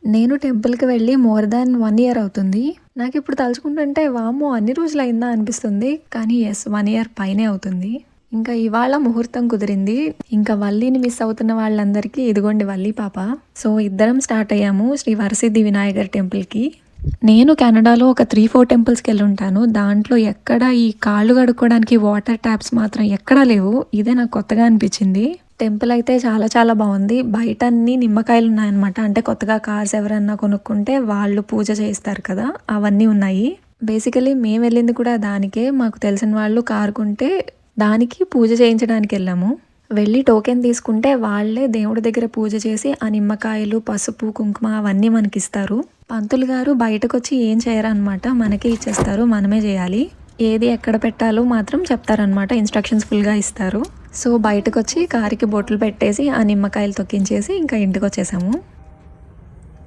నేను టెంపుల్‌కి వెళ్ళి మోర్ దాన్ 1 ఇయర్ అవుతుంది. నాకిప్పుడు తలుచుకుంటుంటే వామ్మో! అన్ని రోజులయిందా అనిపిస్తుంది. కానీ యెస్, 1 ఇయర్ పైనే అవుతుంది. ఇంకా ఇవాళ ముహూర్తం కుదిరింది. ఇంకా వల్లిని మిస్ అవుతున్న వాళ్ళందరికీ ఇదిగోండి వల్లి పాప. సో, ఇద్దరం స్టార్ట్ అయ్యాము శ్రీ వరసిద్ధి వినాయగర్ టెంపుల్‌కి. నేను కెనడాలో ఒక 3, 4 టెంపుల్స్‌కెళ్ళుంటాను. దాంట్లో ఎక్కడ ఈ కాళ్ళు కడుక్కోవడానికి వాటర్ ట్యాప్స్ మాత్రం ఎక్కడా లేవు. ఇదే నాకు కొత్తగా అనిపిచ్చింది. టెంపుల్ అయితే చాలా చాలా బావుంది. బయట అన్ని నిమ్మకాయలున్నాయన్నమాట. అంటే కొత్తగా కార్స్ ఎవరన్నా కొనుక్కుంటే వాళ్ళు పూజ చేస్తారు కదా! అవన్నీ ఉన్నాయి. బేసికల్లీ మేమెళ్ళింది కూడా దానికే. మాకు తెలిసిన వాళ్ళు కార్ కొంటే దానికి పూజ చేయించడానికెళ్ళాము. వెళ్ళి టోకెన్ తీసుకుంటే వాళ్ళే దేవుడి దగ్గర పూజ చేసి ఆ నిమ్మకాయలు, పసుపు, కుంకుమ అవన్నీ మనకిస్తారు. పంతులు గారు బయటకొచ్చి ఏం చేయరనమాట. మనకే ఇచ్చేస్తారు. మనమే జేయాలి. ఏది ఎక్కడ పెట్టాలో మాత్రం చెప్తారనమాట. ఇన్‌స్ట్రక్షన్స్ ఫుల్‌గా ఇస్తారు. సో, బయటకొచ్చి కారుకి బొట్లు పెట్టేసి ఆ నిమ్మకాయలు తొక్కించేసి ఇంకా ఇంటికొచ్చేసాము.